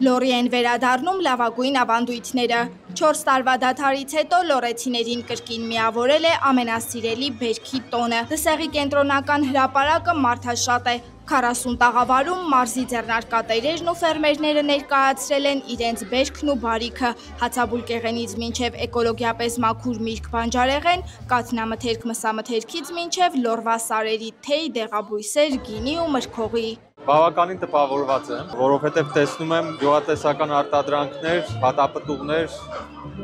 Լոռի են վերադառնում լավագույն ավանդույթները։ 4 տարվա դադարից հետո լոռեցիներին կրկին միավորել է ամենասիրելի բերքի տոնը։ Դսեղի կենտրոնական հրապարակը մարդաշատ է։ 40 տաղավարում մարզի ձեռնարկատերերն ու ֆերմերները ներկայացրել են իրենց բերքն ու բարիքը, հացաբուլկեղենից մինչև էկոլոգիապես մաքուր միրգ բանջարեղեն, կաթնամթերք մսամթերքից մինչև լոռվա սարերի թեյ, դեղաբույսեր, գինի ու մրգօղի։ Բավականին տպավորված եմ, որովհետև տեսնում եմ գյուղատնտեսական արտադրանքներ, հատապտուղներ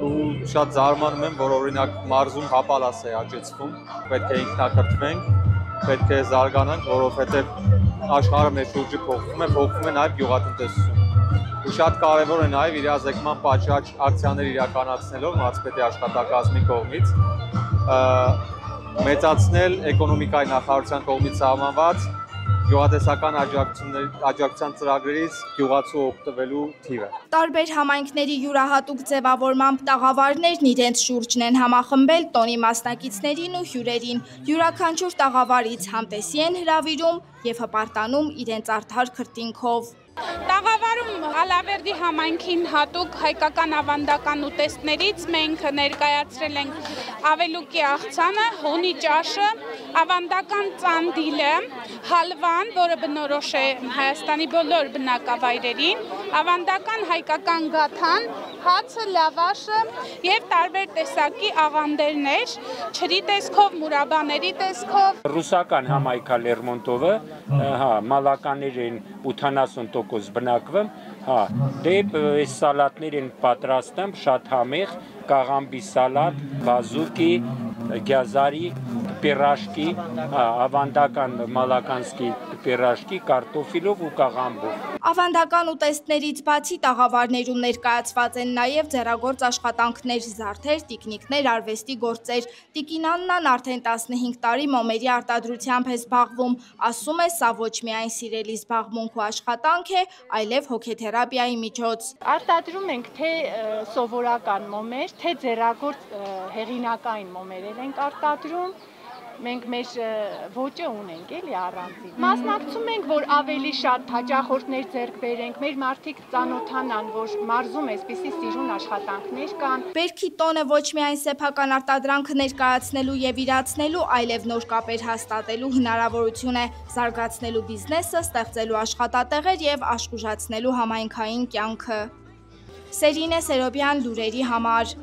ու շատ զարմանում եմ, որ օրինակ մարզում հապալաս է աճեցվում, պետք է ինքնակրթվենք, պետք է զարգանանք, որովհետև աշխարհը մեր շուրջը փոխվում է նաև գյուղատնտեսություն։ Ու շատ կարևոր է նաև իրազեկման պատշաճ ակցիաներ իրականացնելով մարզպետի աշխատակազմի կողմից մեծացնել էկոնոմիկայի նախարարության կողմից սահմանված գյուղատնտեսական աջակցության ծրագրերից գյուղացու օգտվելու թիվը։ Տարբեր համայնքների յուրահատուկ ձևավորմամբ տաղավարներն իրենց շուրջն են համախմբել տոնի մասնակիցներին ու հյուրերին։ Յուրաքանչյուր տաղավարից համտեսի են հրավիրում և հպարտանում իրենց արդար քրտինքով։ Տաղավարում Ալավերդի համայնքին հատուկ հայկական ավանդական ուտեստներից մենք ներկայացրել ենք ավելուկի աղցանը, հոնի ճաշը, ավանդական ծանդիլը, հալվան, որը բնորոշ է Հայաստանի բոլոր բնակավայրերին, ավանդական հայկական գաթան, հացը, լավաշը և տարբեր տեսակի աղանդերներ, չրի տեսքով, մուրաբաների տեսքով։ Ռուսական համայնքա Լերմոնտովը, մալականներին 80% բնակվում, դեպ այս սալատներին պատրաստում շատ համեղ, կաղամբի սալատ, բազուկի, գյազարի, պիրաշկի, ավանդական մալականսկի պիրաշկի, կարտոֆիլով ու կաղամբով։ Ավանդական ուտեստներից բացի տաղավարներում ներկայացված են նաև ձեռագործ աշխատանքներ, զարդեր, տիկնիկներ, արվեստի գործեր։ Տիկին Աննան արդեն 15 տարի մոմերի արտադրությամբ է զբաղվում, ասում է, սա ոչ միայն սիրելի զբաղմունք ու աշխատանք է, այլև հոգեթերապիայի միջոց։ Արտադրում ենք թե սովորական մոմեր, թե ձեռագործ հեղինակային մոմերեր ենք արտադրում։ Մենք մեր ոճը ունենք էլի առանձին։ Մասնակցում ենք, որ ավելի շատ հաճախորդներ ձեռք բերենք, մեր մարդիկ ծանոթանան, որ մարզում այսպիսի սիրուն աշխատանքներ կան։ Բերքի տոնը ոչ միայն սեփական արտադրանքը ներկայացնելու եւ իրացնելու, այլև նոր կապեր հաստատելու հնարավորություն է, զարգացնելու բիզնեսը, ստեղծելու աշխատատեղեր եւ աշխուժացնելու համայնքային կյանքը։ Սերինե Սերոբյան, լուրերի համար։